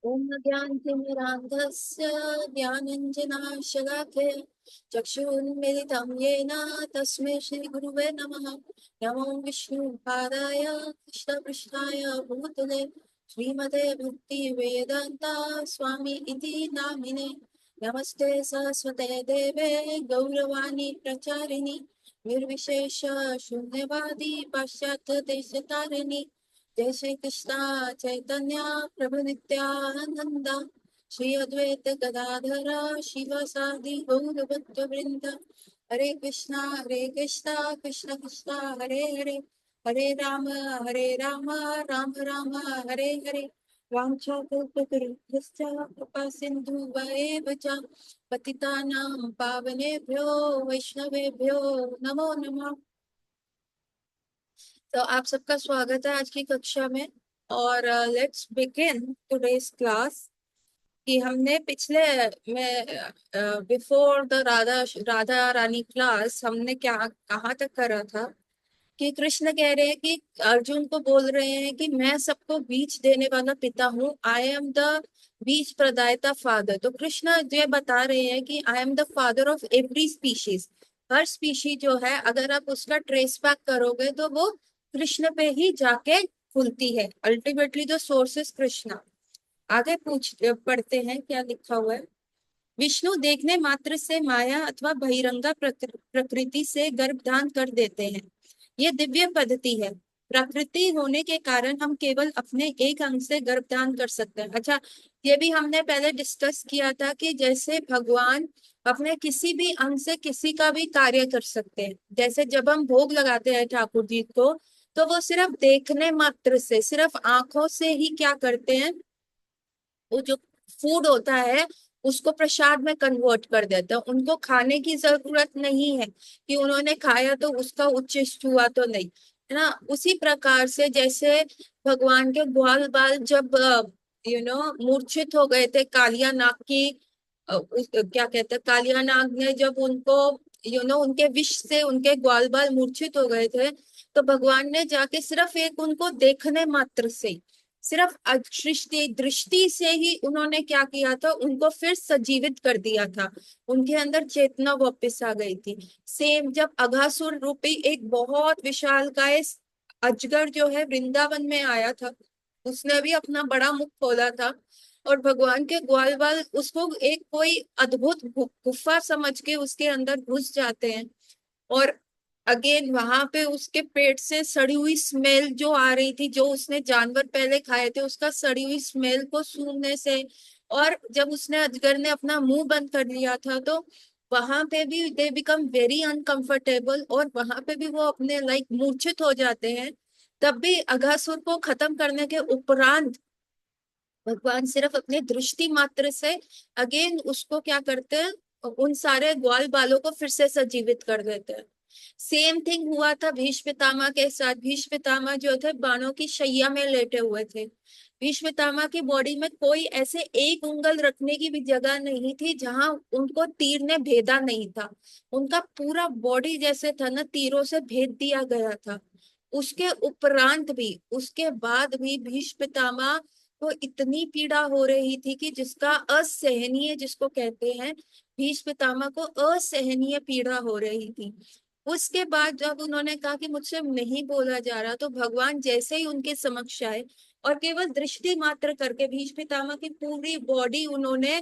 ॐ ज्ञानतिमिरान्धस्य ज्ञानाञ्जनशलाकया चक्षुरुन्मिलितं येन तस्मै श्रीगुरुवे नमः। नमो विष्णुपादाय कृष्णपृष्ठाय भूतले श्रीमते भक्तिवेदान्ता स्वामी इति नामिने। नमस्ते सरस्वते देवे गौरवाणी प्रचारिणि निर्विशेष शून्यवादी पाश्चात्य देशतारिणि। जय श्री कृष्णा चैतन्य प्रभु नित्यानंद श्री अद्वैत गदाधर शिव सादि गौर भक्त वृंद। हरे कृष्णा कृष्ण कृष्णा हरे हरे, हरे राम राम राम हरे हरे। वाञ्छाकल्पतरुभ्यश्च कृपा सिन्धुभ्येव च पतितानां पावनेभ्यो वैष्णवेभ्यो नमो नमः। तो आप सबका स्वागत है आज की कक्षा में। और लेट्स बिगिन टुडेस क्लास। कि हमने पिछले में before the Radha Radha Rani class हमने क्या कहाँ तक करा था कि कृष्ण कह रहे हैं कि अर्जुन को बोल रहे हैं कि मैं सबको बीज देने वाला पिता हूँ। I am the bees प्रदायता father. तो कृष्ण ये बता रहे हैं कि I am the father of every species. Her species जो है अगर आप उसका ट्रेस बैक करोगे तो वो कृष्ण पे ही जाके खुलती है। Ultimately the source is Krishna. आगे पढ़ते हैं क्या लिखा हुआ है। विष्णु देखने मात्र से माया अथवा बहिरंगा प्रकृति से गर्भधान कर देते हैं। ये दिव्य पद्धति है। प्रकृति होने के कारण हम केवल अपने एक अंग से गर्भधान कर सकते हैं। अच्छा, ये भी हमने पहले डिस्कस किया था कि जैसे भगवान अपने किसी भी अंग से किसी का भी कार्य कर सकते हैं। जैसे जब हम भोग लगाते हैं ठाकुर जी को, तो वो सिर्फ देखने मात्र से, सिर्फ आंखों से ही क्या करते हैं, वो जो फूड होता है उसको प्रसाद में कन्वर्ट कर देते हैं। उनको खाने की जरूरत नहीं है कि उन्होंने खाया तो उसका उच्चिष्ट हुआ तो नहीं, है ना। उसी प्रकार से जैसे भगवान के ग्वाल बाल जब मूर्छित हो गए थे कालिया नाग की, क्या कहते हैं, कालिया नाग ने जब उनको उनके विष से उनके ग्वाल बाल मूर्छित हो गए थे, तो भगवान ने जाके सिर्फ एक उनको देखने मात्र से, सिर्फ दृष्टि दृष्टि से ही उन्होंने क्या किया था, उनको फिर सजीवित कर दिया था। उनके अंदर चेतना वापस आ गई थी। सेम जब अघासुर रूपी एक बहुत विशालकाय अजगर जो है वृंदावन में आया था, उसने भी अपना बड़ा मुख खोला था और भगवान के ग्वाल बाल उसको एक कोई अद्भुत गुफा समझ के उसके अंदर घुस जाते हैं। और अगेन वहां पे उसके पेट से सड़ी हुई स्मेल जो आ रही थी, जो उसने जानवर पहले खाए थे उसका सड़ी हुई स्मेल को सूंघने से, और जब उसने अजगर ने अपना मुंह बंद कर लिया था, तो वहां पे भी दे बिकम वेरी अनकंफर्टेबल और वहां पे भी वो अपने लाइक मूर्छित हो जाते हैं। तब भी अघासुर को खत्म करने के उपरांत भगवान सिर्फ अपने दृष्टि मात्र से अगेन उसको क्या करते हैं, उन सारे ग्वाल बालों को फिर से सजीवित कर देते हैं। सेम थिंग हुआ था भीष्म पितामह के साथ। भीष्म पितामह जो थे बाणों की शैया में लेटे हुए थे। भीष्म पितामह की बॉडी में कोई ऐसे एक उंगल रखने की भी जगह नहीं थी जहां उनको तीर ने भेदा नहीं था। उनका पूरा बॉडी जैसे था ना, तीरों से भेद दिया गया था। उसके उपरांत भी, उसके बाद भी भीष्म पितामह को इतनी पीड़ा हो रही थी कि जिसका असहनीय, जिसको कहते हैं, भीष्म पितामह को असहनीय पीड़ा हो रही थी। उसके बाद जब उन्होंने कहा कि मुझसे नहीं बोला जा रहा, तो भगवान जैसे ही उनके समक्ष आए और केवल दृष्टि मात्र करके भीष्म पितामह की पूरी बॉडी उन्होंने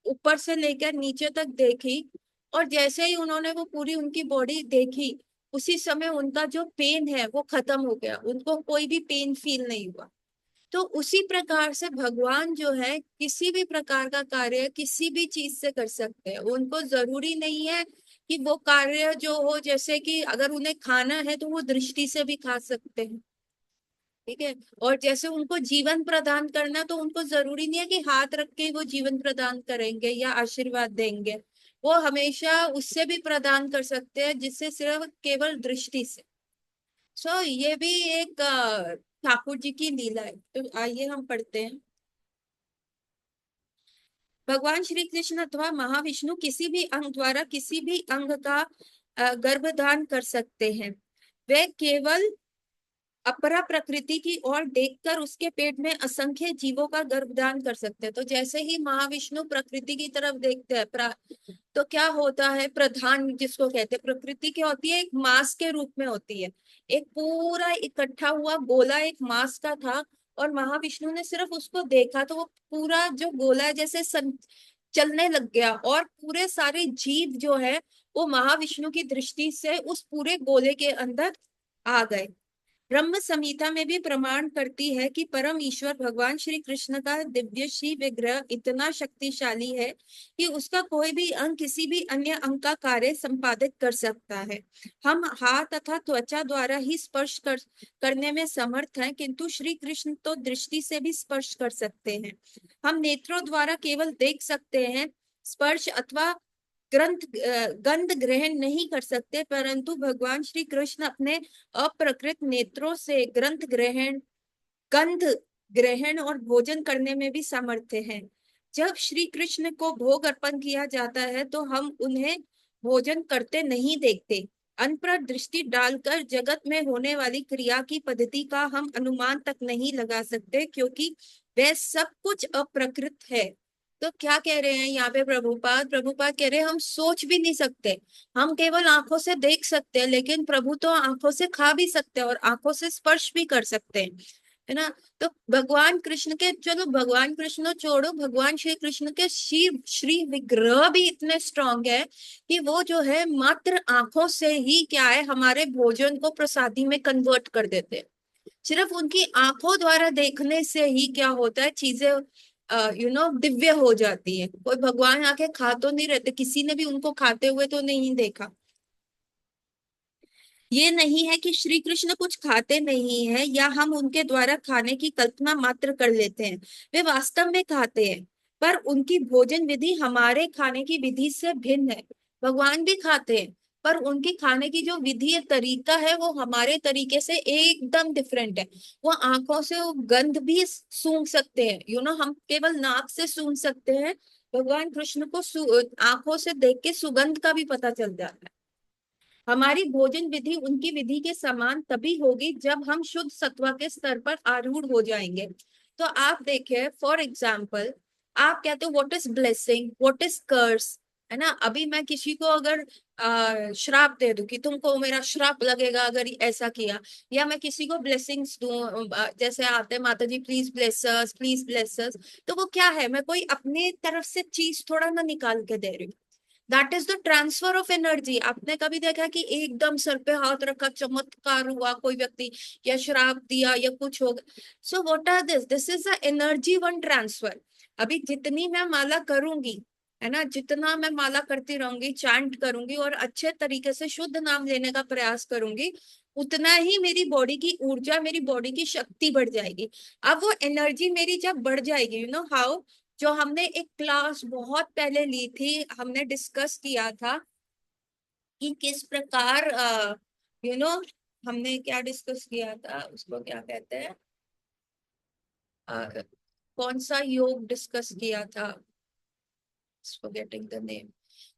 ऊपर से लेकर नीचे तक देखी, और जैसे ही उन्होंने वो पूरी उनकी बॉडी देखी, उसी समय उनका जो पेन है वो खत्म हो गया। उनको कोई भी पेन फील नहीं हुआ। तो उसी प्रकार से भगवान जो है किसी भी प्रकार का कार्य किसी भी चीज से कर सकते हैं। उनको जरूरी नहीं है कि वो कार्य जो हो, जैसे कि अगर उन्हें खाना है तो वो दृष्टि से भी खा सकते हैं, ठीक है। और जैसे उनको जीवन प्रदान करना, तो उनको जरूरी नहीं है कि हाथ रख के वो जीवन प्रदान करेंगे या आशीर्वाद देंगे। वो हमेशा उससे भी प्रदान कर सकते हैं जिससे सिर्फ केवल दृष्टि से। सो ये भी एक ठाकुर जी की लीला है। तो आइए हम पढ़ते हैं। भगवान श्री कृष्ण अथवा महाविष्णु किसी भी अंग द्वारा किसी भी अंग का गर्भधान कर सकते हैं। वे केवल अपरा प्रकृति की ओर देखकर उसके पेट में असंख्य जीवों का गर्भधान कर सकते हैं। तो जैसे ही महाविष्णु प्रकृति की तरफ देखते हैं तो क्या होता है, प्रधान जिसको कहते हैं, प्रकृति क्या होती है, एक मास के रूप में होती है। एक पूरा इकट्ठा हुआ गोला एक मास का था, और महाविष्णु ने सिर्फ उसको देखा तो वो पूरा जो गोला है जैसे चलने लग गया, और पूरे सारे जीव जो है वो महाविष्णु की दृष्टि से उस पूरे गोले के अंदर आ गए। ब्रह्म संहिता में भी प्रमाण करती है कि परम ईश्वर भगवान श्री कृष्ण का दिव्य श्री विग्रह इतना शक्तिशाली है कि उसका कोई भी अंग किसी भी अन्य अंग का कार्य संपादित कर सकता है। हम हाथ तथा त्वचा द्वारा ही स्पर्श करने में समर्थ हैं, किंतु श्री कृष्ण तो दृष्टि से भी स्पर्श कर सकते हैं। हम नेत्रों द्वारा केवल देख सकते हैं, स्पर्श अथवा गंध ग्रहण नहीं कर सकते, परंतु भगवान श्री कृष्ण अपने अप्रकृत नेत्रों से ग्रंथ ग्रहण, गंध ग्रहण और भोजन करने में भी समर्थ हैं। जब श्री कृष्ण को भोग अर्पण किया जाता है तो हम उन्हें भोजन करते नहीं देखते। अन्न पर दृष्टि डालकर जगत में होने वाली क्रिया की पद्धति का हम अनुमान तक नहीं लगा सकते, क्योंकि वह सब कुछ अप्रकृत है। तो क्या कह रहे हैं यहाँ पे प्रभुपाद? प्रभुपाद कह रहे हैं हम सोच भी नहीं सकते, हम केवल आंखों से देख सकते हैं, लेकिन प्रभु तो आंखों से खा भी सकते हैं और आंखों से स्पर्श भी कर सकते हैं, है ना। तो भगवान कृष्ण के, चलो भगवान कृष्ण छोड़ो, भगवान श्री कृष्ण के शिव श्री विग्रह भी इतने स्ट्रांग है कि वो जो है मात्र आंखों से ही क्या है, हमारे भोजन को प्रसादी में कन्वर्ट कर देते हैं। सिर्फ उनकी आंखों द्वारा देखने से ही क्या होता है, चीजें दिव्य हो जाती है। कोई भगवान आके खा तो नहीं रहते, किसी ने भी उनको खाते हुए तो नहीं देखा। ये नहीं है कि श्री कृष्ण कुछ खाते नहीं है या हम उनके द्वारा खाने की कल्पना मात्र कर लेते हैं, वे वास्तव में खाते हैं, पर उनकी भोजन विधि हमारे खाने की विधि से भिन्न है। भगवान भी खाते हैं, पर उनकी खाने की जो विधि है, तरीका है, वो हमारे तरीके से एकदम डिफरेंट है। वो आंखों से वो गंध भी सूंघ सकते हैं, हम केवल नाक से सूंघ सकते हैं, भगवान कृष्ण को आंखों से देख के सुगंध का भी पता चल जाता है। हमारी भोजन विधि उनकी विधि के समान तभी होगी जब हम शुद्ध सत्वा के स्तर पर आरूढ़ हो जाएंगे। तो आप देखिए, फॉर एग्जाम्पल, आप कहते हो what is blessing, what is curse, है ना। अभी मैं किसी को अगर श्राप दे दूं कि तुमको मेरा श्राप लगेगा अगर ऐसा किया, या मैं किसी को ब्लेसिंग्स दूं, जैसे आते हैं माता जी please bless us, please bless us, तो वो क्या है, मैं कोई अपने तरफ से चीज थोड़ा ना निकाल के दे रही हूँ। That is the transfer of energy. आपने कभी देखा कि एकदम सर पे हाथ रखा, चमत्कार हुआ कोई व्यक्ति, या श्राप दिया या कुछ हो गया? So what are this, this is the energy one transfer. अभी जितनी मैं माला करूंगी, है ना, जितना मैं माला करती रहूंगी, चैंट करूंगी और अच्छे तरीके से शुद्ध नाम लेने का प्रयास करूंगी, उतना ही मेरी बॉडी की ऊर्जा, मेरी बॉडी की शक्ति बढ़ जाएगी। अब वो एनर्जी मेरी जब बढ़ जाएगी, हाउ, जो हमने एक क्लास बहुत पहले ली थी, हमने डिस्कस किया था कि किस प्रकार यू नो हमने क्या डिस्कस किया था, उसको क्या कहते हैं, अ, कौन सा योग डिस्कस किया था, फॉरगेटिंग द नेम,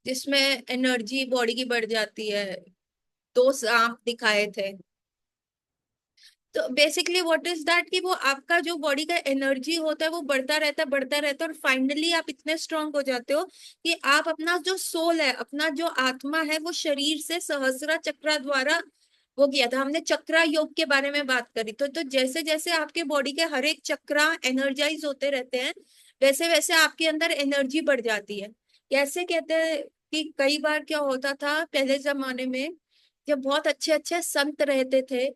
जिसमें एनर्जी बॉडी की बढ़ जाती है, दो सांप दिखाए थे। तो बेसिकली व्हाट इज दैट, कि वो आपका जो बॉडी का एनर्जी होता है वो बढ़ता रहता है, बढ़ता रहता है, और फाइनली आप इतने स्ट्रांग हो जाते हो कि आप अपना जो सोल है, अपना जो आत्मा है, वो शरीर से सहस्रा चक्रा द्वारा, वो किया था हमने चक्रा योग के बारे में बात करी। तो जैसे जैसे आपके बॉडी के हर एक चक्रा एनर्जाइज होते रहते हैं, वैसे वैसे आपके अंदर एनर्जी बढ़ जाती है। कैसे कहते हैं कि कई बार क्या होता था पहले जमाने में, जब बहुत अच्छे अच्छे संत रहते थे,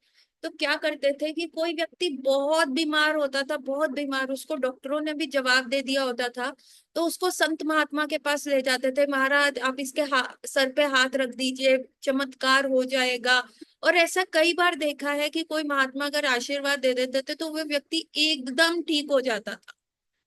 तो क्या करते थे कि कोई व्यक्ति बहुत बीमार होता था, बहुत बीमार, उसको डॉक्टरों ने भी जवाब दे दिया होता था, तो उसको संत महात्मा के पास ले जाते थे, महाराज आप इसके सर पे हाथ रख दीजिए, चमत्कार हो जाएगा। और ऐसा कई बार देखा है कि कोई महात्मा अगर आशीर्वाद दे देते थे तो वो व्यक्ति एकदम ठीक हो जाता था।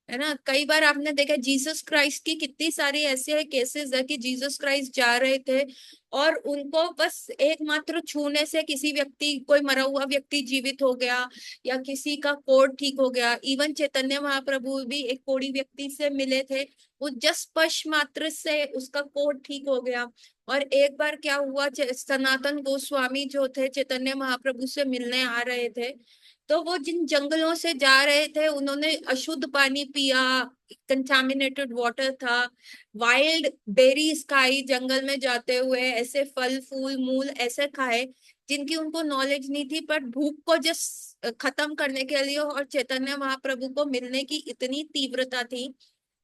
है ना। कई बार आपने देखा जीसस क्राइस्ट की कितनी सारी ऐसे केसेस है कि जीसस क्राइस्ट जा रहे थे और उनको बस एकमात्र छूने से किसी व्यक्ति, कोई मरा हुआ व्यक्ति जीवित हो गया, या किसी का कोढ़ ठीक हो गया। इवन चैतन्य महाप्रभु भी एक कोढ़ी व्यक्ति से मिले थे, वो जस्ट स्पर्श मात्र से उसका कोढ़ ठीक हो गया। और एक बार क्या हुआ, सनातन गोस्वामी जो थे चैतन्य महाप्रभु से मिलने आ रहे थे, तो वो जिन जंगलों से जा रहे थे उन्होंने अशुद्ध पानी पिया, कंटामिनेटेड वाटर था। वाइल्ड बेरीज खाई, जंगल में जाते हुए ऐसे फल फूल मूल ऐसे खाए जिनकी उनको नॉलेज नहीं थी, पर भूख को जस्ट खत्म करने के लिए और चैतन्य महाप्रभु को मिलने की इतनी तीव्रता थी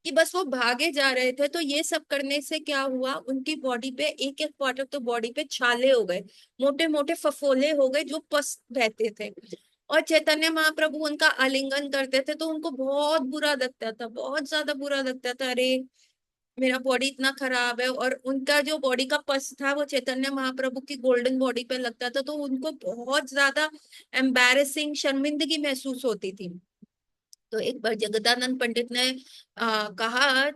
कि बस वो भागे जा रहे थे। तो ये सब करने से क्या हुआ, उनकी बॉडी पे एक एक पार्ट ऑफ द बॉडी पे छाले हो गए, मोटे मोटे फफोले हो गए जो पस बहते थे। और चैतन्य महाप्रभु उनका आलिंगन करते थे तो उनको बहुत बुरा लगता था, बहुत ज्यादा बुरा लगता था, अरे मेरा बॉडी इतना खराब है। और उनका जो बॉडी का पस था वो चैतन्य महाप्रभु की गोल्डन बॉडी पे लगता था, तो उनको बहुत ज्यादा एम्बैरेसिंग, शर्मिंदगी महसूस होती थी। तो एक बार जगदानंद पंडित ने कहा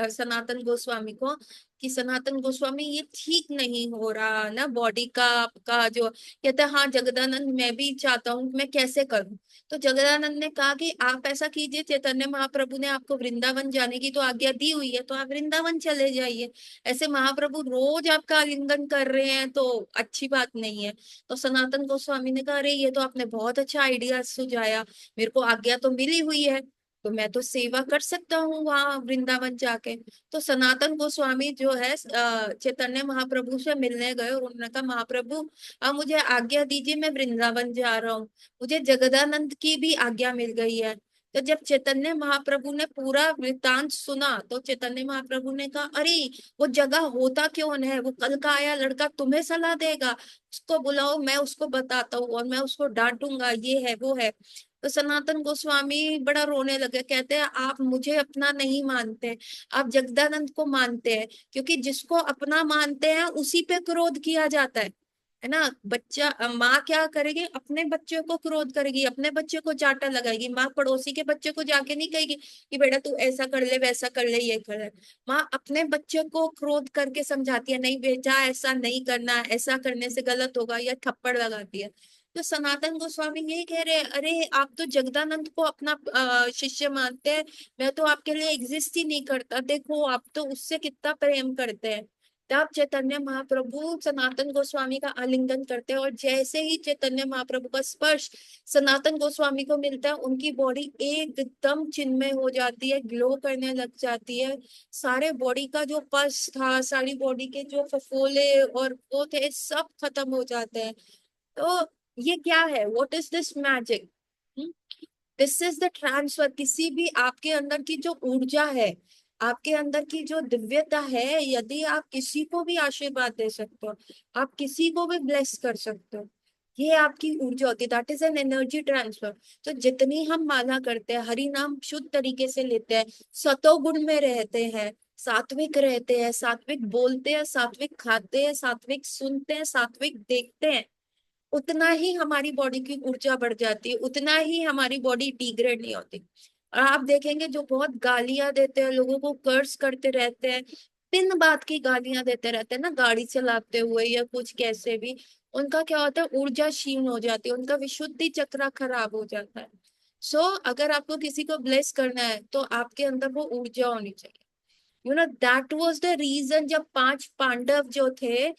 सनातन गोस्वामी को कि सनातन गोस्वामी ये ठीक नहीं हो रहा ना बॉडी का आपका जो। कहते हाँ जगदानंद मैं भी चाहता हूँ, मैं कैसे करूँ। तो जगदानंद ने कहा कि आप ऐसा कीजिए, चैतन्य महाप्रभु ने आपको वृंदावन जाने की तो आज्ञा दी हुई है, तो आप वृंदावन चले जाइए। ऐसे महाप्रभु रोज आपका आलिंगन कर रहे हैं तो अच्छी बात नहीं है। तो सनातन गोस्वामी ने कहा अरे ये तो आपने बहुत अच्छा आइडिया सुझाया, मेरे को आज्ञा तो मिली हुई है, तो मैं तो सेवा कर सकता हूँ वहां वृंदावन जाके। तो सनातन गोस्वामी जो है चैतन्य महाप्रभु से मिलने गए और उन्होंने कहा महाप्रभु अब मुझे आज्ञा दीजिए, मैं वृंदावन जा रहा हूँ, मुझे जगदानंद की भी आज्ञा मिल गई है। तो जब चैतन्य महाप्रभु ने पूरा वृतांत सुना तो चैतन्य महाप्रभु ने कहा अरे वो जगह होता क्यों है, वो कल का आया लड़का तुम्हें सलाह देगा, उसको बुलाओ, मैं उसको बताता हूँ और मैं उसको डांटूंगा, ये है वो है। तो सनातन गोस्वामी बड़ा रोने लगे, कहते हैं आप मुझे अपना नहीं मानते, आप जगदानंद को मानते हैं, क्योंकि जिसको अपना मानते हैं उसी पे क्रोध किया जाता है ना। बच्चा माँ क्या करेगी, अपने बच्चे को क्रोध करेगी, अपने बच्चे को चांटा लगाएगी। माँ पड़ोसी के बच्चे को जाके नहीं कहेगी कि बेटा तू ऐसा कर ले वैसा कर ले ये कर ले। माँ अपने बच्चे को क्रोध करके समझाती है, नहीं बेटा ऐसा नहीं करना, ऐसा करने से गलत होगा, या थप्पड़ लगाती है। तो सनातन गोस्वामी यही कह रहे हैं अरे आप तो जगदानंद को अपना शिष्य मानते हैं, मैं तो आपके लिए एग्जिस्ट ही नहीं करता, देखो आप तो उससे कितना प्रेम करते हैं। तब चैतन्य महाप्रभु सनातन गोस्वामी का आलिंगन करते हैं और जैसे ही चैतन्य महाप्रभु का स्पर्श सनातन गोस्वामी को मिलता है उनकी बॉडी एकदम चिन्मय हो जाती है, ग्लो करने लग जाती है। सारे बॉडी का जो पस था, सारी बॉडी के जो फफोले और वो थे सब खत्म हो जाते हैं। तो ये क्या है, what is this magic, this is the transfer. किसी भी आपके अंदर की जो ऊर्जा है, आपके अंदर की जो दिव्यता है, यदि आप किसी को भी आशीर्वाद दे सकते हो, आप किसी को भी ब्लेस कर सकते हो, ये आपकी ऊर्जा होती है, that is an energy transfer. तो जितनी हम माला करते हैं, हरि नाम शुद्ध तरीके से लेते हैं, सतोगुण में रहते हैं, सात्विक रहते हैं, सात्विक बोलते हैं, सात्विक खाते हैं, सात्विक सुनते हैं, सात्विक देखते हैं, उतना ही हमारी बॉडी की ऊर्जा बढ़ जाती है, उतना ही हमारी बॉडी डिग्रेड नहीं होती। और आप देखेंगे जो बहुत गालियां देते हैं, लोगों को कर्स करते रहते हैं, दिन बात की गालियां देते रहते हैं ना, गाड़ी चलाते हुए या कुछ कैसे भी, उनका क्या होता है, ऊर्जा क्षीण हो जाती है, उनका विशुद्धि चक्र खराब हो जाता है। सो अगर आपको किसी को ब्लेस करना है तो आपके अंदर वो ऊर्जा होनी चाहिए। दैट वाज द रीजन जब पांच पांडव जो थे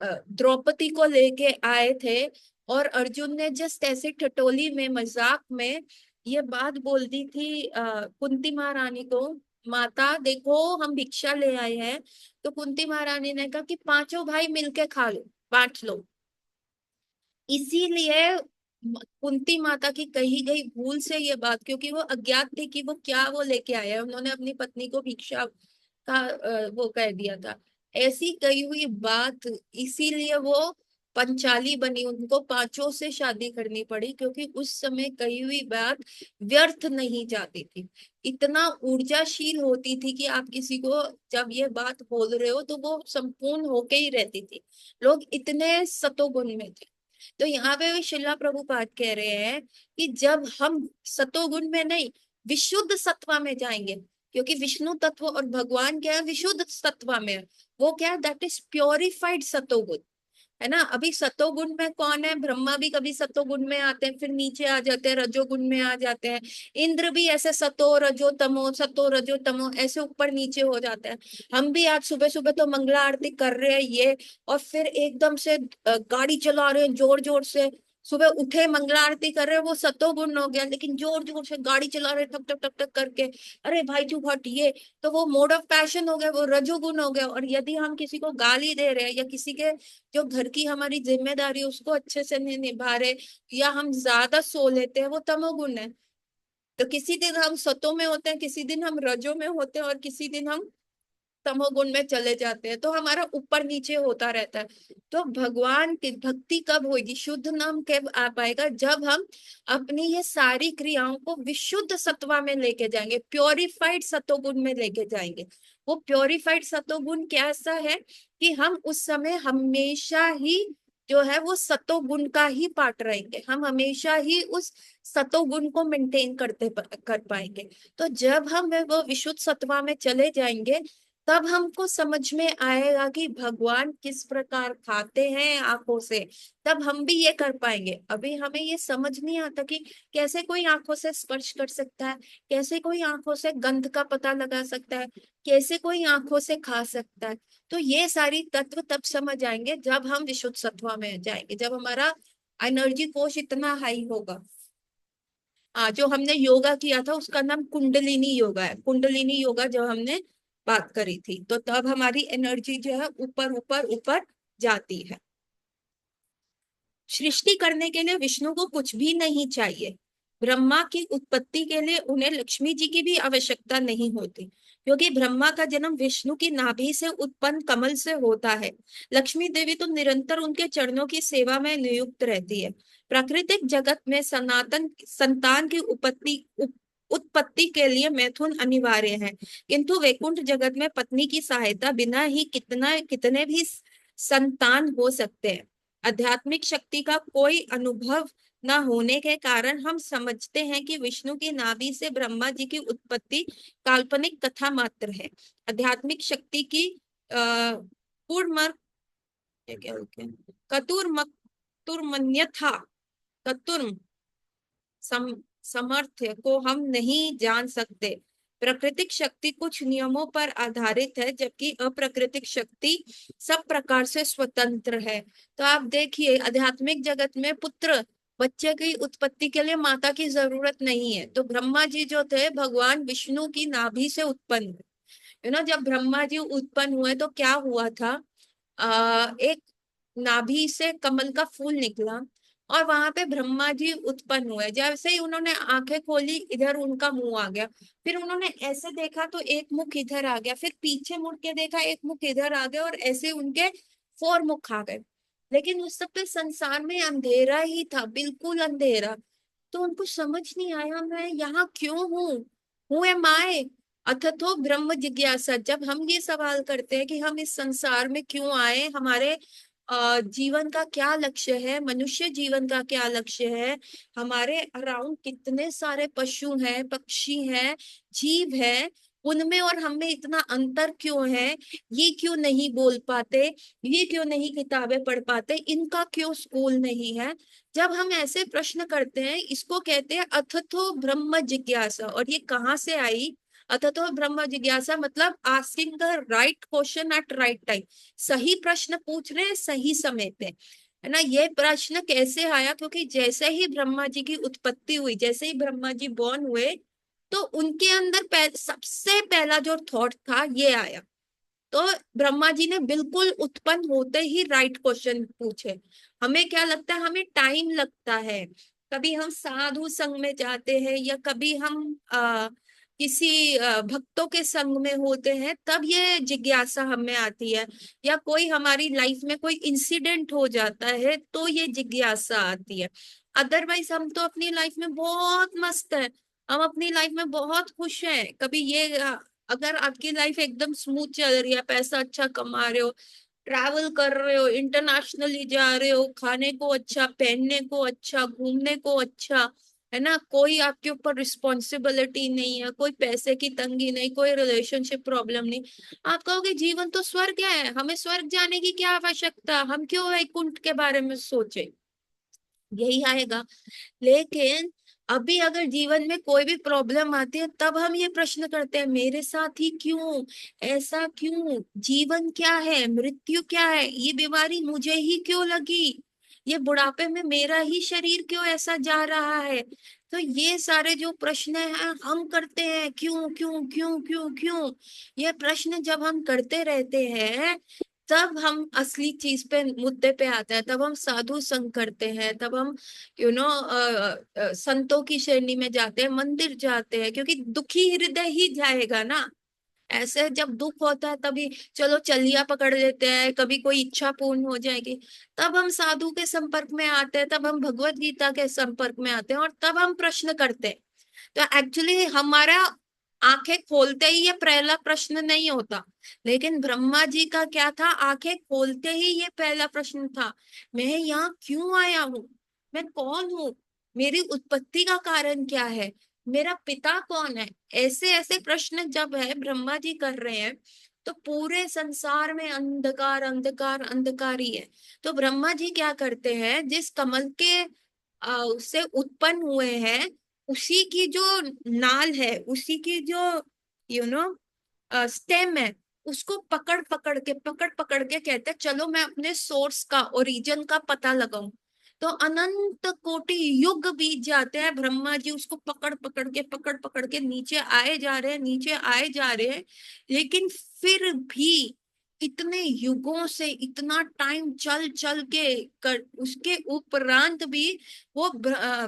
द्रौपदी को लेके आए थे, और अर्जुन ने जस्ट ऐसे ठटोली में मजाक में ये बात बोल दी थी कुंती महारानी को, माता देखो हम भिक्षा ले आए हैं। तो कुंती महारानी ने कहा कि पांचों भाई मिलके खा लो, बांट लो। इसीलिए कुंती माता की कही गई भूल से ये बात, क्योंकि वो अज्ञात थी कि वो क्या वो लेके आया है, उन्होंने अपनी पत्नी को भिक्षा का वो कह दिया था, ऐसी कही हुई बात। इसीलिए वो पंचाली बनी, उनको पांचों से शादी करनी पड़ी, क्योंकि उस समय कही हुई बात व्यर्थ नहीं जाती थी, इतना ऊर्जाशील होती थी कि आप किसी को जब ये बात बोल रहे हो तो वो संपूर्ण होके ही रहती थी। लोग इतने सतोगुण में थे। तो यहाँ पे भी शिला प्रभुपाद कह रहे हैं कि जब हम सतोगुण में नहीं, विशुद्ध सत्वा में जाएंगे, क्योंकि विष्णु तत्व और भगवान क्या है, विशुद्ध सत्वा में है। वो क्या है, दैट इज प्योरिफाइड सतोगुण, है ना। अभी सतोगुण में कौन है, ब्रह्मा भी कभी सतोगुण में आते हैं, फिर नीचे आ जाते हैं, रजोगुण में आ जाते हैं। इंद्र भी ऐसे सतो रजो तमो ऐसे ऊपर नीचे हो जाते हैं। हम भी आज सुबह सुबह तो मंगला आरती कर रहे हैं ये, और फिर एकदम से गाड़ी चला रहे हैं जोर जोर से, सुबह उठे मंगला आरती कर रहे हैं, वो सतोगुण हो गया, लेकिन जोर जोर से गाड़ी चला रहे हैं ठक ठक ठक ठक करके, अरे भाई तू हट ये, तो वो मोड ऑफ पैशन हो गया, वो रजोगुण हो गया। और यदि हम किसी को गाली दे रहे हैं, या किसी के जो घर की हमारी जिम्मेदारी है उसको अच्छे से नहीं निभा रहे, या हम ज्यादा सो लेते हैं, वो तमोगुण है। तो किसी दिन हम सतो में होते हैं, किसी दिन हम रजो में होते हैं, और किसी दिन हम तमोगुण में चले जाते हैं, तो हमारा ऊपर नीचे होता रहता है। तो भगवान की भक्ति कब होगी, शुद्ध नाम कब आ पाएगा, जब हम अपनी ये सारी क्रियाओं को विशुद्ध सत्वा में लेके जाएंगे, प्योरिफाइड सतोगुण में लेके जाएंगे। वो प्योरिफाइड सतोगुण कैसा है कि हम उस समय हमेशा ही जो है वो सतोगुण का ही पाठ रहेंगे, हम हमेशा ही उस सतोगुण को मेंटेन कर पाएंगे। तो जब हम वो विशुद्ध सत्वा में चले जाएंगे, तब हमको समझ में आएगा कि भगवान किस प्रकार खाते हैं आंखों से, तब हम भी ये कर पाएंगे। अभी हमें ये समझ नहीं आता कि कैसे कोई आंखों से स्पर्श कर सकता है, कैसे कोई आंखों से गंध का पता लगा सकता है, कैसे कोई आंखों से खा सकता है। तो ये सारी तत्व तब समझ आएंगे जब हम विशुद्ध सत्वा में जाएंगे, जब हमारा एनर्जी कोश इतना हाई होगा। जो हमने योगा किया था उसका नाम कुंडलिनी योगा है, कुंडलिनी योगा जो हमने बात करी थी, तो तब हमारी एनर्जी जो है ऊपर ऊपर ऊपर जाती है। सृष्टि करने के लिए विष्णु को कुछ भी नहीं चाहिए। ब्रह्मा की उत्पत्ति के लिए उन्हें लक्ष्मी जी की भी आवश्यकता नहीं होती, क्योंकि ब्रह्मा का जन्म विष्णु की नाभि से उत्पन्न कमल से होता है। लक्ष्मी देवी तो निरंतर उनके चरणों की सेवा में नियुक्त रहती है। प्राकृतिक जगत में सनातन संतान की उत्पत्ति के लिए मैथुन अनिवार्य है, किंतु वैकुंठ जगत में पत्नी की सहायता बिना ही कितना कितने भी संतान हो सकते हैं। आध्यात्मिक शक्ति का कोई अनुभव न होने के कारण हम समझते हैं कि विष्णु की नाभि से ब्रह्मा जी की उत्पत्ति काल्पनिक कथा मात्र है। आध्यात्मिक शक्ति की पूर्ण क्या बोलते हैं, कतुर्मन्यथा कतुर्म समर्थ्य को हम नहीं जान सकते। प्राकृतिक शक्ति कुछ नियमों पर आधारित है, जबकि अप्राकृतिक शक्ति सब प्रकार से स्वतंत्र है। तो आप देखिए आध्यात्मिक जगत में पुत्र बच्चे की उत्पत्ति के लिए माता की जरूरत नहीं है। तो ब्रह्मा जी जो थे भगवान विष्णु की नाभि से उत्पन्न हुए, जब ब्रह्मा जी उत्पन्न हुए तो क्या हुआ था, एक नाभि से कमल का फूल निकला, और वहां पे ब्रह्मा जी उत्पन्न हुए। जैसे ही उन्होंने आंखें खोली, इधर उनका मुंह आ गया, फिर उन्होंने ऐसे देखा तो एक मुख इधर आ गया, फिर पीछे मुड़ के देखा एक मुख इधर आ गया, और ऐसे उनके 4 मुख आ गए। लेकिन उस सब पे संसार में अंधेरा ही था, बिल्कुल अंधेरा। तो उनको समझ नहीं आया मैं यहाँ क्यों हूँ, हु एम आई। अथतो ब्रह्म जिज्ञासा, जब हम ये सवाल करते हैं कि हम इस संसार में क्यों आए, हमारे जीवन का क्या लक्ष्य है, मनुष्य जीवन का क्या लक्ष्य है, हमारे अराउंड कितने सारे पशु हैं, पक्षी हैं, जीव हैं, उनमें और हमें इतना अंतर क्यों है, ये क्यों नहीं बोल पाते, ये क्यों नहीं किताबें पढ़ पाते, इनका क्यों स्कूल नहीं है। जब हम ऐसे प्रश्न करते हैं, इसको कहते हैं अथतो ब्रह्म जिज्ञासा। और ये कहाँ से आई, अथतो ब्रह्म जिज्ञासा मतलब asking the right question at right time, सही प्रश्न पूछ रहे हैं सही समय पे, है ना। ये प्रश्न कैसे आया, क्योंकि जैसे ही ब्रह्मा जी की उत्पत्ति हुई, जैसे ही ब्रह्मा जी बॉर्न हुए, तो उनके अंदर सबसे पहला जो थॉट था ये आया। तो ब्रह्मा जी ने बिल्कुल उत्पन्न होते ही राइट क्वेश्चन पूछे। हमें क्या लगता है, हमें टाइम लगता है, कभी हम साधु संग में जाते हैं, या कभी हम किसी भक्तों के संग में होते हैं, तब ये जिज्ञासा हमें आती है, या कोई हमारी लाइफ में कोई इंसिडेंट हो जाता है तो ये जिज्ञासा आती है। अदरवाइज हम तो अपनी लाइफ में बहुत मस्त है, हम अपनी लाइफ में बहुत खुश हैं। कभी ये अगर आपकी लाइफ एकदम स्मूथ चल रही है, पैसा अच्छा कमा रहे हो, ट्रैवल कर रहे हो, इंटरनेशनली जा रहे हो, खाने को अच्छा, पहनने को अच्छा, घूमने को अच्छा, है ना, कोई आपके ऊपर रिस्पॉन्सिबिलिटी नहीं है, कोई पैसे की तंगी नहीं, कोई रिलेशनशिप प्रॉब्लम नहीं। आप कहोगे जीवन तो स्वर्ग है, हमें स्वर्ग जाने की क्या आवश्यकता, हम क्यों वैकुंठ के बारे में सोचे, यही आएगा। लेकिन अभी अगर जीवन में कोई भी प्रॉब्लम आती है तब हम ये प्रश्न करते हैं, मेरे साथ ही क्यों, ऐसा क्यों, जीवन क्या है, मृत्यु क्या है, ये बीमारी मुझे ही क्यों लगी, ये बुढ़ापे में मेरा ही शरीर क्यों ऐसा जा रहा है। तो ये सारे जो प्रश्न हैं हम करते हैं, क्यों क्यों क्यों क्यों क्यों, ये प्रश्न जब हम करते रहते हैं तब हम असली चीज पे, मुद्दे पे आते हैं, तब हम साधु संग करते हैं, तब हम संतों की श्रेणी में जाते हैं, मंदिर जाते हैं, क्योंकि दुखी हृदय ही जाएगा ना। ऐसे जब दुख होता है तभी चलो चलिया पकड़ लेते हैं, कभी कोई इच्छा पूर्ण हो जाएगी, तब हम साधु के संपर्क में आते हैं, तब हम भगवत गीता के संपर्क में आते हैं, और तब हम प्रश्न करते हैं। तो एक्चुअली हमारा आंखें खोलते ही ये पहला प्रश्न नहीं होता, लेकिन ब्रह्मा जी का क्या था, आंखें खोलते ही ये पहला प्रश्न था, मैं यहाँ क्यों आया हूँ, मैं कौन हूँ, मेरी उत्पत्ति का कारण क्या है, मेरा पिता कौन है। ऐसे ऐसे प्रश्न जब है ब्रह्मा जी कर रहे हैं, तो पूरे संसार में अंधकार अंधकार अंधकार ही है। तो ब्रह्मा जी क्या करते हैं, जिस कमल के से उत्पन्न हुए हैं, उसी की जो नाल है, उसी की जो यू नो स्टेम है, उसको पकड़ पकड़ के कहते हैं चलो मैं अपने सोर्स का, ओरिजिन का पता लगाऊं। तो अनंत कोटि युग बीत जाते हैं, ब्रह्मा जी उसको पकड़ पकड़ के नीचे आए जा रहे हैं, नीचे आए जा रहे हैं, लेकिन फिर भी इतने युगों से, इतना टाइम चल चल के उसके उपरांत भी वो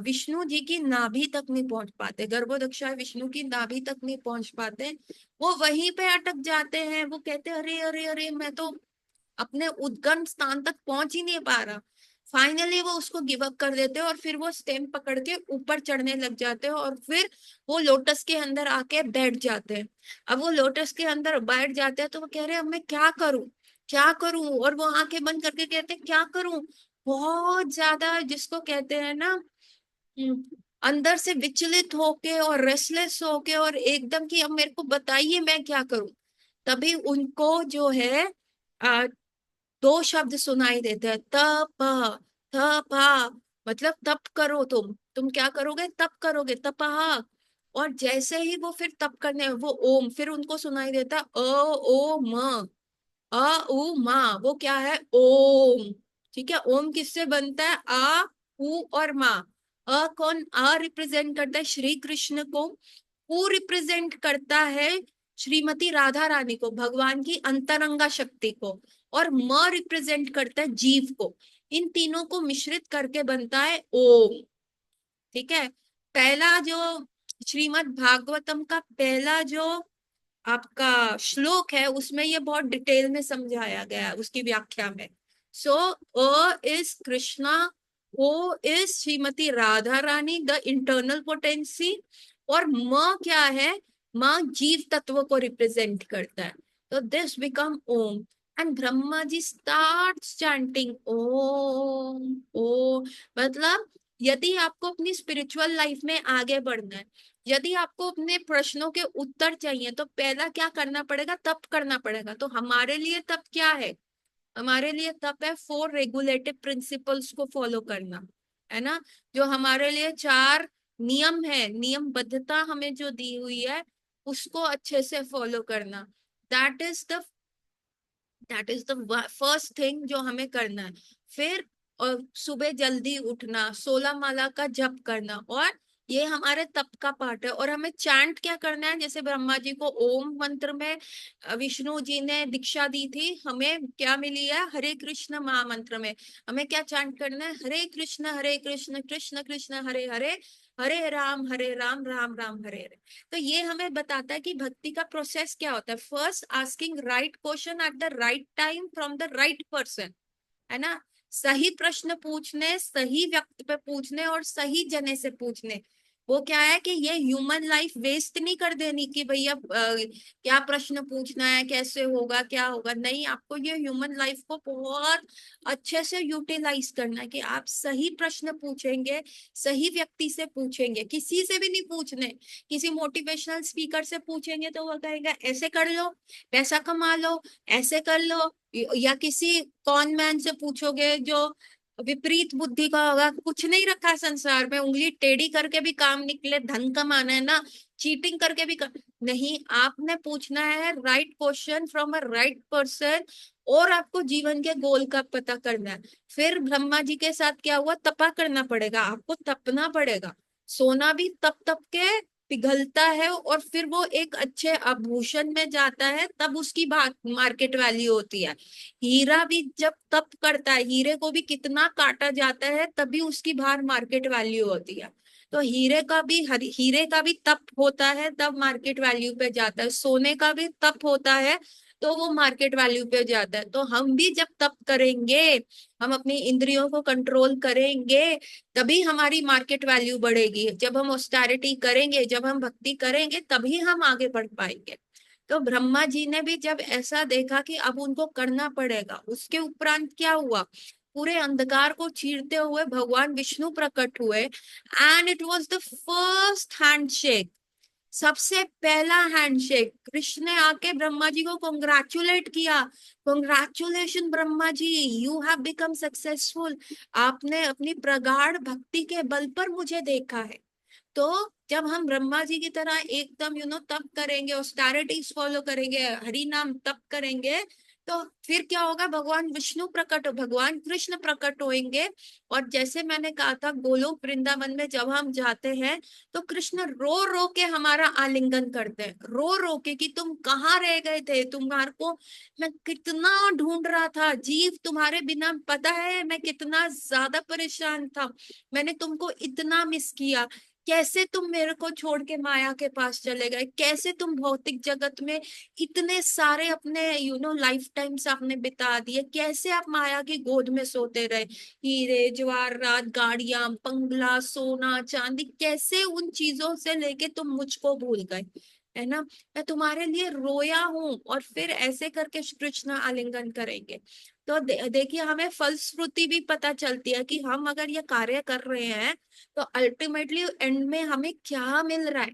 विष्णु जी की नाभि तक नहीं पहुंच पाते, गर्भोदक्षाय विष्णु की नाभि तक नहीं पहुंच पाते, वो वहीं पे अटक जाते हैं। वो कहते हैं अरे अरे अरे, मैं तो अपने उद्गम स्थान तक पहुंच ही नहीं पा रहा। फाइनली वो उसको गिव अप कर देते हैं, और फिर वो स्टेम पकड़ के ऊपर चढ़ने लग जाते हैं, और फिर वो लोटस के अंदर आके बैठ जाते हैं। अब वो लोटस के अंदर बैठ जाते हैं तो वो कह रहे हैं अब मैं क्या करूं, क्या करूं, और वो आंखें बंद करके कहते हैं क्या करूं, बहुत ज्यादा जिसको कहते हैं ना, हम्म, अंदर से विचलित होके और रेस्टलेस होके, और एकदम कि अब मेरे को बताइए मैं क्या करूं। तभी उनको जो है दो शब्द सुनाई देते हैं, तप, तपा, मतलब तप करो, तुम क्या करोगे, तप करोगे, तपहा। और जैसे ही वो फिर तप करने, वो ओम फिर उनको सुनाई देता है, ओ म, अ उ मा, वो क्या है, ओम। ठीक है, ओम किससे बनता है, आ उ और मा। अ कौन, आ रिप्रेजेंट करता है श्री कृष्ण को, उ रिप्रेजेंट करता है श्रीमती राधा रानी को, भगवान की अंतरंगा शक्ति को, और म रिप्रेजेंट करता है जीव को। इन तीनों को मिश्रित करके बनता है ओम। ठीक है, पहला जो श्रीमद् भागवतम का पहला जो आपका श्लोक है, उसमें ये बहुत डिटेल में समझाया गया है उसकी व्याख्या में। So A is Krishna, O is Shrimati Radha Rani the internal potency, और म क्या है, म जीव तत्व को रिप्रेजेंट करता है। तो this become Om, and Brahma ji start chanting Om ओ। मतलब यदि आपको अपनी स्पिरिचुअल लाइफ में आगे बढ़ना है, यदि आपको अपने प्रश्नों के उत्तर चाहिए, तो पहला क्या करना पड़ेगा, तप करना पड़ेगा। तो हमारे लिए तप क्या है, हमारे लिए तप है फोर रेगुलेटिव प्रिंसिपल्स को फॉलो करना, है ना। जो हमारे लिए चार नियम है, नियमबद्धता हमें जो दी हुई है, उसको अच्छे से फॉलो करना। That is the that is the first thing जो हमें करना है। फिर और सुबह जल्दी उठना, 16 माला का जप करना, और ये हमारे तप का पार्ट है। और हमें चैंट क्या करना है, जैसे ब्रह्मा जी को ओम मंत्र में विष्णु जी ने दीक्षा दी थी, हमें क्या मिली है, हरे कृष्ण महामंत्र में हमें क्या चैंट करना है, हरे कृष्ण कृष्ण कृष्ण हरे हरे, हरे राम राम राम हरे हरे। तो ये हमें बताता है कि भक्ति का प्रोसेस क्या होता है, first asking right question at the right time from the right person, है ना। सही प्रश्न पूछने, सही व्यक्ति पे पूछने, और सही जने से पूछने। वो क्या है कि ये ह्यूमन लाइफ वेस्ट नहीं कर देनी कि भैया क्या प्रश्न पूछना है, कैसे होगा, क्या होगा, नहीं, आपको ये ह्यूमन लाइफ को बहुत अच्छे से यूटिलाइज करना है कि आप सही प्रश्न पूछेंगे, सही व्यक्ति से पूछेंगे, किसी से भी नहीं पूछने। किसी मोटिवेशनल स्पीकर से पूछेंगे तो वो कहेगा ऐसे कर लो, पैसा कमा लो, ऐसे कर लो, या किसी कॉन मैन से पूछोगे जो विपरीत बुद्धि का होगा, कुछ नहीं रखा है संसार में, उंगली टेढ़ी करके भी काम निकले, धन कमाना है ना, चीटिंग करके भी नहीं, आपने पूछना है right question from a right person, और आपको जीवन के गोल का पता करना है। फिर ब्रह्मा जी के साथ क्या हुआ, तपा करना पड़ेगा, आपको तपना पड़ेगा। सोना भी तप तप के पिघलता है और फिर वो एक अच्छे आभूषण में जाता है, तब उसकी बात मार्केट वैल्यू होती है। हीरा भी जब तप करता है, हीरे को भी कितना काटा जाता है तभी उसकी बाहर मार्केट वैल्यू होती है। तो हीरे का भी तप होता है तब मार्केट वैल्यू पे जाता है, सोने का भी तप होता है तो वो मार्केट वैल्यू पे जाता है। तो हम भी जब तप करेंगे, हम अपनी इंद्रियों को कंट्रोल करेंगे, तभी हमारी मार्केट वैल्यू बढ़ेगी। जब हम ऑस्टेरिटी करेंगे, जब हम भक्ति करेंगे, तभी हम आगे बढ़ पाएंगे। तो ब्रह्मा जी ने भी जब ऐसा देखा कि अब उनको करना पड़ेगा, उसके उपरांत क्या हुआ, पूरे अंधकार को चीरते हुए भगवान विष्णु प्रकट हुए, and it was the first handshake. सबसे पहला हैंडशेक, कृष्ण ने आके ब्रह्मा जी को कॉन्ग्रेचुलेट किया, congratulation Brahma ji, you have become successful, आपने अपनी प्रगाढ़ भक्ति के बल पर मुझे देखा है। तो जब हम ब्रह्मा जी की तरह एकदम तप करेंगे, ऑस्टेरिटीज फॉलो करेंगे, हरि नाम तप करेंगे, तो फिर क्या होगा, भगवान कृष्ण प्रकट होंगे। और जैसे मैंने कहा था, गोलोक वृंदावन में जब हम जाते हैं तो कृष्ण रो रो के हमारा आलिंगन करते हैं, रो रो के कि तुम कहाँ रह गए थे, तुम्हारे को मैं कितना ढूंढ रहा था, जीव तुम्हारे बिना पता है मैं कितना ज्यादा परेशान था, मैंने तुमको इतना मिस किया, कैसे तुम मेरे को छोड़ के माया के पास चले गए, कैसे तुम भौतिक जगत में इतने सारे अपने लाइफ टाइम्स आपने बिता दिए, कैसे आप माया की गोद में सोते रहे, हीरे जवाहरात, गाड़ियां, बंगला, सोना चांदी, कैसे उन चीजों से लेके तुम मुझको भूल गए, है ना, मैं तुम्हारे लिए रोया हूं। और फिर ऐसे करके श्री कृष्ण आलिंगन करेंगे। तो देखिए, हमें फलश्रुति भी पता चलती है कि हम अगर ये कार्य कर रहे हैं तो अल्टीमेटली एंड में हमें क्या मिल रहा है।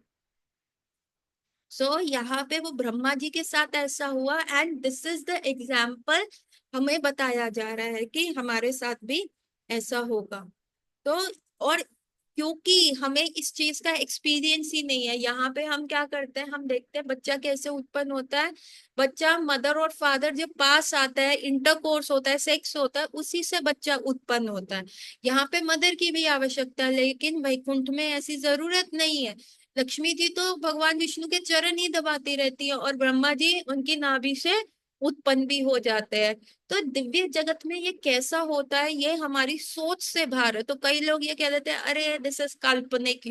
यहाँ पे वो ब्रह्मा जी के साथ ऐसा हुआ, and this is the example, हमें बताया जा रहा है कि हमारे साथ भी ऐसा होगा। तो और क्योंकि हमें इस चीज का एक्सपीरियंस ही नहीं है, यहाँ पे हम क्या करते हैं, हम देखते हैं बच्चा कैसे उत्पन्न होता है, बच्चा मदर और फादर जब पास आता है, इंटरकोर्स होता है, सेक्स होता है, उसी से बच्चा उत्पन्न होता है। यहाँ पे मदर की भी आवश्यकता है, लेकिन वैकुंठ में ऐसी जरूरत नहीं है। लक्ष्मी जी तो भगवान विष्णु के चरण ही दबाती रहती है और ब्रह्मा जी उनकी नाभि से उत्पन्न भी हो जाते हैं। तो दिव्य जगत में ये कैसा होता है, ये हमारी सोच से बाहर है। तो कई लोग ये कह देते हैं अरे दिस इज काल्पनिक,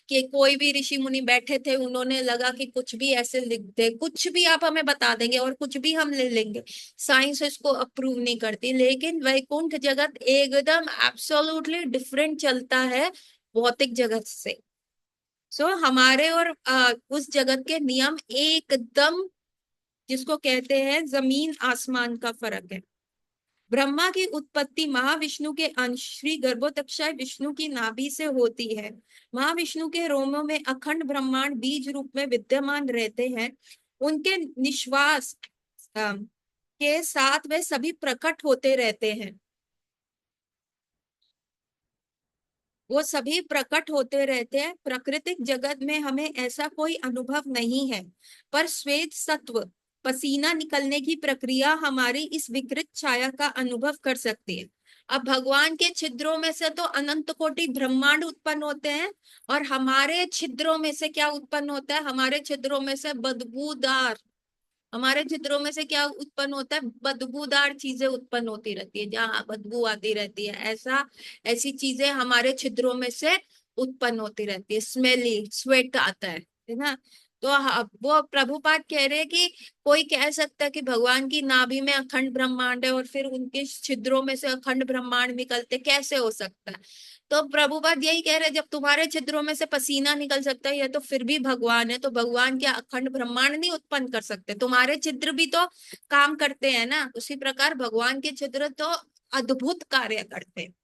कि कोई भी ऋषि मुनि बैठे थे, उन्होंने लगा कि कुछ भी ऐसे लिख दे, कुछ भी आप हमें बता देंगे और कुछ भी हम ले लेंगे, साइंस इसको अप्रूव नहीं करती। लेकिन वैकुंठ जगत एकदम एब्सोल्युटली डिफरेंट चलता है भौतिक जगत से। हमारे और उस जगत के नियम एकदम, जिसको कहते हैं जमीन आसमान का फर्क है। ब्रह्मा की उत्पत्ति महाविष्णु के अंश श्री गर्भोदक्षाय विष्णु की नाभि से होती है। महाविष्णु के रोमों में अखंड ब्रह्मांड बीज रूप में विद्यमान रहते हैं। उनके निश्वास के साथ वे सभी प्रकट होते रहते हैं, वो सभी प्रकट होते रहते हैं। प्राकृतिक जगत में हमें ऐसा कोई अनुभव नहीं है, पर श्वेत सत्व पसीना निकलने की प्रक्रिया हमारी इस विकृत छाया का अनुभव कर सकती है। अब भगवान के छिद्रों में से तो अनंत कोटि ब्रह्मांड उत्पन्न होते हैं, और हमारे छिद्रों में से क्या उत्पन्न होता है, हमारे छिद्रों में से बदबूदार, हमारे चित्रों में से क्या उत्पन्न होता है, बदबूदार चीजें उत्पन्न होती रहती है, जहाँ बदबू आती रहती है, ऐसी चीजें हमारे छिद्रों में से उत्पन्न होती रहती है, स्मेली स्वेट आता है ना। तो वो प्रभुपाद कह रहे हैं कि कोई कह सकता है कि भगवान की नाभि में अखंड ब्रह्मांड है और फिर उनके छिद्रों में से अखंड ब्रह्मांड निकलते, कैसे हो सकता है। तो प्रभुपाद यही कह रहे हैं, जब तुम्हारे छिद्रों में से पसीना निकल सकता है, ये तो फिर भी भगवान है, तो भगवान क्या अखंड ब्रह्मांड नहीं उत्पन्न कर सकते? तुम्हारे छिद्र भी तो काम करते हैं ना, उसी प्रकार भगवान के छिद्र तो अद्भुत कार्य करते हैं,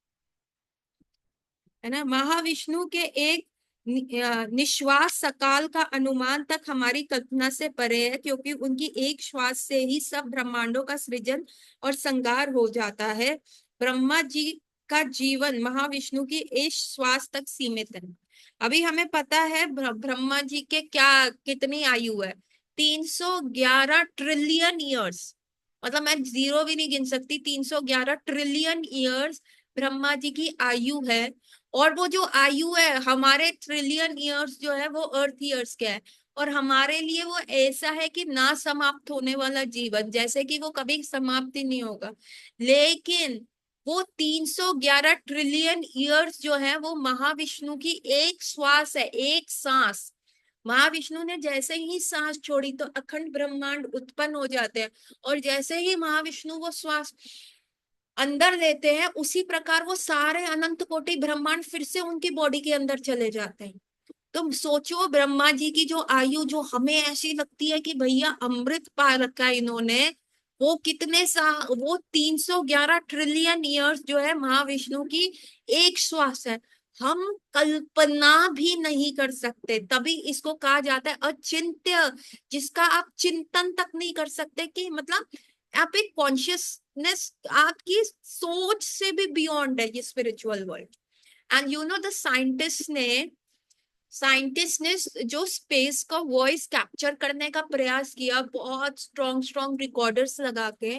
है ना। महाविष्णु के एक निश्वास सकाल का अनुमान तक हमारी कल्पना से परे है, क्योंकि उनकी एक श्वास से ही सब ब्रह्मांडों का सृजन और संहार हो जाता है। ब्रह्मा जी का जीवन महाविष्णु की एक श्वास तक सीमित है। अभी हमें पता है ब्रह्मा जी के क्या कितनी आयु है, 311 ट्रिलियन ईयर्स। मतलब मैं जीरो भी नहीं गिन सकती, 311 ट्रिलियन ईयर्स ब्रह्मा जी की आयु है। और वो जो आयु है, हमारे ट्रिलियन ईयर्स जो है वो अर्थ ईयर्स का है, और हमारे लिए वो ऐसा है कि ना समाप्त होने वाला जीवन, जैसे कि वो कभी समाप्त ही नहीं होगा। लेकिन वो 311 ट्रिलियन ईयर्स जो है वो महाविष्णु की एक श्वास है, एक सांस। महाविष्णु ने जैसे ही सांस छोड़ी तो अखंड ब्रह्मांड उत्पन्न हो जाते हैं, और जैसे ही महाविष्णु वो श्वास अंदर लेते हैं, उसी प्रकार वो सारे अनंत कोटि ब्रह्मांड फिर से उनकी बॉडी के अंदर चले जाते हैं। तुम सोचो, ब्रह्मा जी की जो आयु जो हमें ऐसी लगती है कि भैया अमृत पा रखा है इन्होंने, वो कितने सा वो 311 ट्रिलियन ईयर्स जो है महाविष्णु की एक श्वास है। हम कल्पना भी नहीं कर सकते, तभी इसको कहा जाता है अचिंत्य, जिसका आप चिंतन तक नहीं कर सकते, कि मतलब आप एक कॉन्शियसनेस, आपकी सोच से भी बियॉन्ड है ये spiritual world. And you know the scientist ने जो स्पेस का वॉइस कैप्चर करने का प्रयास किया, बहुत स्ट्रॉन्ग स्ट्रॉन्ग रिकॉर्डर्स लगा के,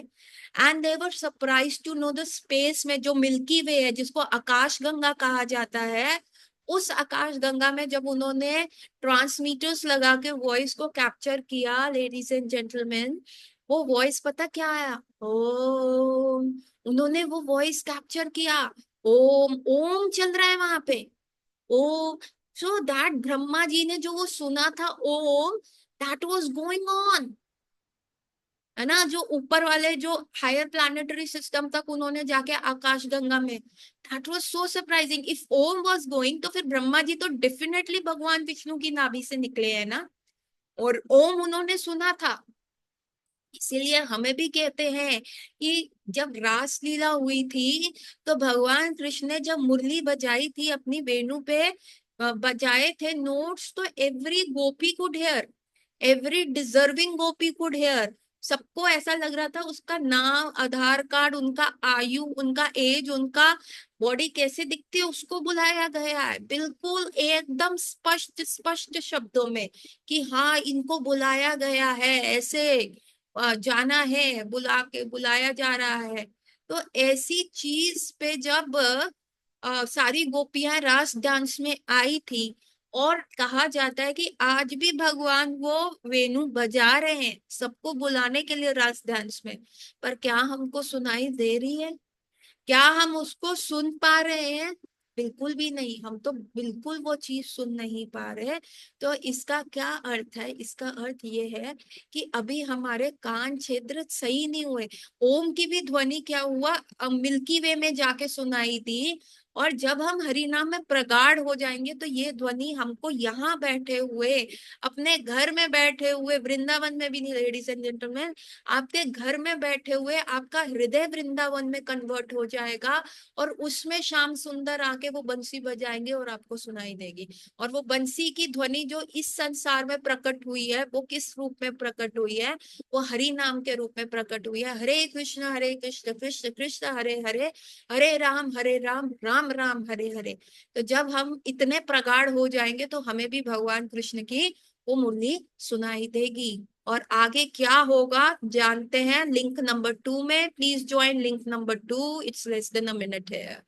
and they were surprise to know the space में जो मिल्की वे है, जिसको आकाश गंगा कहा जाता है, उस आकाश गंगा में जब उन्होंने ट्रांसमीटर्स लगा के वॉइस को कैप्चर किया, लेडीज एंड जेंटलमैन, वो वॉइस पता क्या आया? ओम। उन्होंने वो वॉइस कैप्चर किया, ओम ओम चल रहा है वहां पे। ओ, सो दैट ब्रह्मा जी ने जो वो सुना था ओम, दैट वाज गोइंग ऑन, है ना। जो ऊपर वाले जो हायर प्लानिटरी सिस्टम तक उन्होंने जाके आकाश गंगा में, that was so surprising. If Om was going, तो फिर ब्रह्मा जी तो डेफिनेटली भगवान विष्णु की नाभि से निकले हैं ना, और ओम उन्होंने सुना था। इसीलिए हमें भी कहते हैं कि जब रासलीला हुई थी, तो भगवान कृष्ण ने जब मुरली बजाई थी अपनी वेणु पे, बजाए थे नोट्स, तो every Gopi could hair, every deserving Gopi could hair. सबको ऐसा लग रहा था, उसका नाम, आधार कार्ड, उनका आयु, उनका एज, उनका बॉडी कैसे दिखती है, उसको बुलाया गया है, बिल्कुल एकदम स्पष्ट स्पष्ट शब्दों में, कि हाँ इनको बुलाया गया है, ऐसे जाना है, बुलाया जा रहा है। तो ऐसी चीज पे जब सारी गोपियां रास डांस में आई थी, और कहा जाता है कि आज भी भगवान वो वेणु बजा रहे हैं सबको बुलाने के लिए रास डांस में, पर क्या हमको सुनाई दे रही है? क्या हम उसको सुन पा रहे हैं? बिल्कुल भी नहीं, हम तो बिल्कुल वो चीज सुन नहीं पा रहे। तो इसका क्या अर्थ है? इसका अर्थ ये है कि अभी हमारे कान छिद्र सही नहीं हुए। ओम की भी ध्वनि क्या हुआ, मिल्की वे में जाके सुनाई दी, और जब हम हरि नाम में प्रगाढ़ हो जाएंगे, तो ये ध्वनि हमको यहाँ बैठे हुए, अपने घर में बैठे हुए, वृंदावन में भी नहीं लेडीज एंड जेंटलमैन, आपके घर में बैठे हुए आपका हृदय वृंदावन में कन्वर्ट हो जाएगा, और उसमें श्याम सुंदर आके वो बंसी बजाएंगे और आपको सुनाई देगी। और वो बंसी की ध्वनि जो इस संसार में प्रकट हुई है, वो किस रूप में प्रकट हुई है? वो हरि नाम के रूप में प्रकट हुई है। हरे कृष्ण कृष्ण कृष्ण हरे हरे, हरे राम राम राम हरे हरे। तो जब हम इतने प्रगाढ़ हो जाएंगे, तो हमें भी भगवान कृष्ण की वो मुरली सुनाई देगी। और आगे क्या होगा जानते हैं लिंक नंबर 2 में। Please join link number 2, it's less than a minute है।